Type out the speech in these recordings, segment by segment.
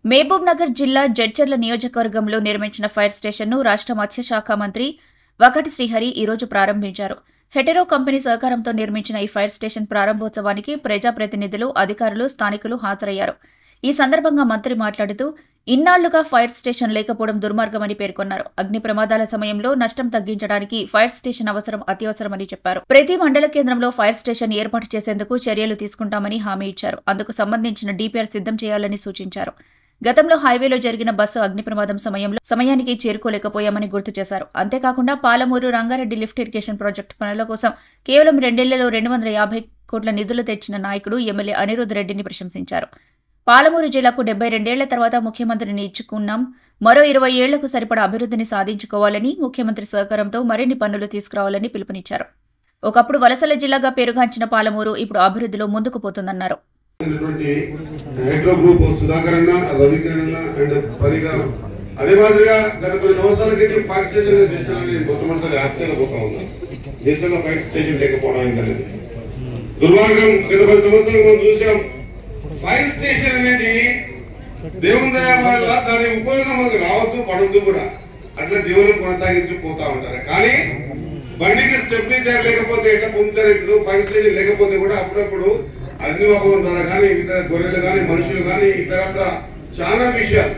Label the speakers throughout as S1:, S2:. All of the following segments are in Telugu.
S1: మహబూబ్ నగర్ జిల్లా జడ్చర్ల నియోజకవర్గంలో నిర్మించిన ఫైర్ స్టేషన్ను రాష్ట్ర మత్స్యశాఖ మంత్రి వకటి శ్రీహరి ఈరోజు ప్రారంభించారు. హెటెరో కంపెనీ సహకారంతో నిర్మించిన ఈ ఫైర్ స్టేషన్ ప్రారంభోత్సవానికి ప్రజాప్రతినిధులు, అధికారులు, స్థానికులు హాజరయ్యారు. ఈ సందర్భంగా మంత్రి మాట్లాడుతూ, ఇన్నాళ్లుగా ఫైర్ స్టేషన్ లేకపోవడం దుర్మార్గమని పేర్కొన్నారు. అగ్ని ప్రమాదాల సమయంలో నష్టం తగ్గించడానికి ఫైర్ స్టేషన్ అత్యవసరమని చెప్పారు. ప్రతి మండల కేంద్రంలో ఫైర్ స్టేషన్ ఏర్పాటు చేసేందుకు చర్యలు తీసుకుంటామని హామీ ఇచ్చారు. అందుకు సంబంధించిన డీపీఆర్ సిద్ధం చేయాలని సూచించారు. గతంలో హైవేలో జరిగిన బస్సు అగ్ని ప్రమాదం సమయానికి చేరుకోలేకపోయామని గుర్తు చేశారు. అంతేకాకుండా Palamuru Rangareddy lift irrigation project పనుల కోసం కేవలం 2 ఏళ్లలో 250 కోట్ల నిధులు తెచ్చిన నాయకుడు ఎమ్మెల్యే అనిరుద్ రెడ్డిని ప్రశంసించారు. పాలమూరు జిల్లాకు 72 ఏళ్ల తర్వాత ముఖ్యమంత్రిని ఇచ్చుకున్నాం, మరో 20 ఏళ్లకు సరిపడా అభివృద్ధిని సాధించుకోవాలని, ముఖ్యమంత్రి సహకారంతో మరిన్ని పనులు తీసుకురావాలని పిలుపునిచ్చారు. ఒకప్పుడు వలసల జిల్లాగా పేరుగాంచిన పాలమూరు ఇప్పుడు అభివృద్ధిలో ముందుకు పోతుందన్నారు.
S2: అదే మాదిరిగా గత కొన్ని సంవత్సరాల క్రితం ఫైర్ స్టేషన్ మొట్టమొదటిసారి ఆశ్చర్యపోతా ఉన్నాం. దేశంలో ఫైర్ స్టేషన్ లేకపోవడం ఏంటనేది దుర్మార్గం. గత 10 సంవత్సరాలు మనం చూసాం. ఫైర్ స్టేషన్ అనేది దేవుని దయ వల్ల దాని ఉపయోగం మనకు రావద్దు, పడద్దు కూడా, అట్లా జీవనం కొనసాగించిపోతా ఉంటారు. కానీ బండికి స్టెప్నీ టైర్ లేకపోతే ఎట్లా పొందుతారు, ఫైర్ స్టేషన్ లేకపోతే కూడా అప్పుడప్పుడు అగ్నివాపకం ద్వారా కానీ, ఇతర గొర్రెలు కానీ, మనుషులు కానీ, ఇతరత్ర చాలా విషయాలు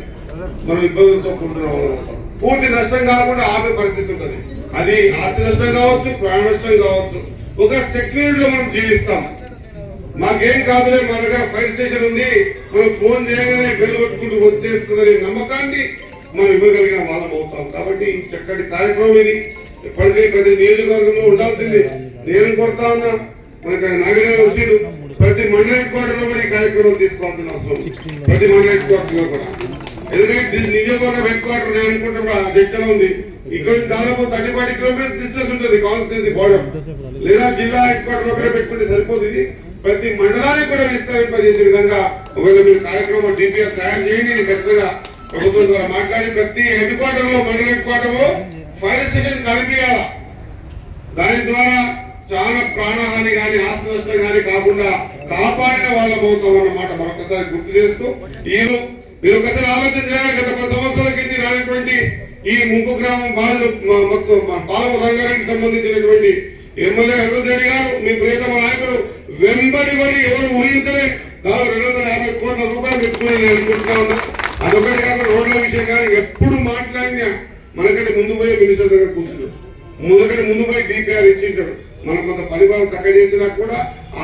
S2: మనం ఇబ్బందులతో కూడుతున్నాం. పూర్తి నష్టం కాకుండా ఆపే పరిస్థితి ఉంటుంది. అది ఆస్తి నష్టం కావచ్చు, ప్రాణ నష్టం కావచ్చు. ఒక సెక్యూరిటీలో మనం జీవిస్తాం. మాకేం కాదులే, మా దగ్గర ఫైర్ స్టేషన్ ఉంది, మనం ఫోన్ చేయగానే బెల్ కొట్టుకుంటూ వచ్చేస్తుందనే నమ్మకాన్ని మనం ఇవ్వగలిగిన వాళ్ళం అవుతాం. కాబట్టి ఈ చక్కటి కార్యక్రమం ఇది ఎప్పటికీ ప్రతి నియోజకవర్గంలో ఉండాల్సింది. నేను కొడతా ఉన్నా, మనకి నాగరే వచ్చాడు, ప్రతి మండల హెడ్ క్వార్టర్ లో కూడా ఈ కార్యక్రమం తీసుకోవాల్సిన అవసరం. ప్రతి మండల హెడ్ క్వార్టర్ లో కూడా, ఎందుకంటే నియోజకవర్గం హెడ్ క్వార్టర్ నేను అనుకుంటున్నా జడ్చర్ల ఉంది. ఇక్కడ దాదాపు 30-40 కిలోమీటర్స్ డిస్టెన్స్ ఉంటుంది కాన్స్టిట్యూన్సీ బార్డర్. లేదా జిల్లా హెడ్ క్వార్టర్ ఒకటే పెట్టుకుంటే సరిపోతుంది. ప్రతి మండలానికి కూడా విస్తరింపజేసే విధంగా ఒకవేళ మీరు కార్యక్రమం డీపీఆర్ తయారు చేయండి. నేను ఖచ్చితంగా ప్రభుత్వం ద్వారా మాట్లాడి ప్రతి హెడ్ క్వార్టర్ లో, మండల హెడ్ క్వార్టర్ లో ఫైర్ స్టేషన్ కలిపియాల. దాని ద్వారా చాలా ప్రాణహాని కానీ, ఆస్తి నష్టం కానీ కాకుండా కాపాడిన వాళ్ళ అవుతాం అన్నమాట మరొకసారి గుర్తు చేస్తూ, మీరు ఒకసారి ఆలోచన చేయాలి. గత 10 సంవత్సరాల క్రితం రానటువంటి ఈ ముంపు గ్రామం బాధలు పాలమూరు రంగారెడ్డికి సంబంధించినటువంటి ఎమ్మెల్యే అనిరుద్ రెడ్డి గారు, మీ ప్రియతమ నాయకులు వెంబడి ఎవరు ఊహించలే దాదాపు 250 కోట్ల రూపాయలు పెట్టుకుని నేను అనుకుంటున్నా ఉన్నా. అదొకటి కాక రోడ్ల విషయం కానీ ఎప్పుడు మాట్లాడినా మనకంటే ముందు పోయి మినిస్టర్ దగ్గర కూర్చున్నాడు, ముందు పోయి డీపీఆర్ ఇచ్చింటాడు. మనం కొంత పరిపాలన తక్కువ చేసినా కూడా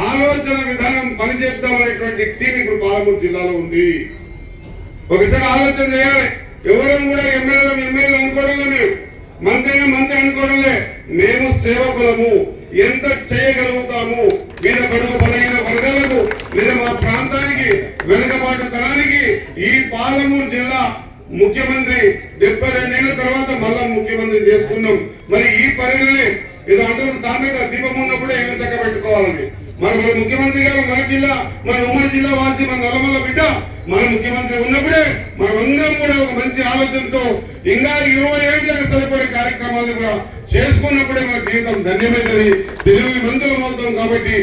S2: ఆలోచన విధానం పని చేద్దామనేటువంటి టీం ఇప్పుడు పాలమూరు జిల్లాలో ఉంది. ఒకసారి ఆలోచన చేయాలి. ఎవరం కూడా ఎమ్మెల్యేలు అనుకోవడంలో, మేము మంత్రి అనుకోవడంలే. మేము సేవకులము, ఎంత చేయగలుగుతాము మీద బడుగు బలైన వర్గాలకు, లేదా మా ప్రాంతానికి వెనుకబాటుతనానికి ఈ పాలమూరు జిల్లా ముఖ్యమంత్రి 72 ఏళ్ల తర్వాత మళ్ళా ముఖ్యమంత్రి చేసుకున్నాం. మరి ఈ పరిణామే ఇది అంటారు సామెత, దీపం ఉన్నప్పుడే ఇల్లు చక్క పెట్టుకోవాలని. మన ముఖ్యమంత్రి గారు మన జిల్లా, మన ఉమ్మడి జిల్లా వాసి, మన నల్లమల్ల బిడ్డ మన ముఖ్యమంత్రి ఉన్నప్పుడే మనమందరం కూడా ఒక మంచి ఆలోచనతో ఇంకా 20 ఏళ్లకు సరిపడే కార్యక్రమాలను కూడా చేసుకున్నప్పుడే మన జీవితం ధన్యమైనది, తెలుగు మంత్రులం అవుతాం. కాబట్టి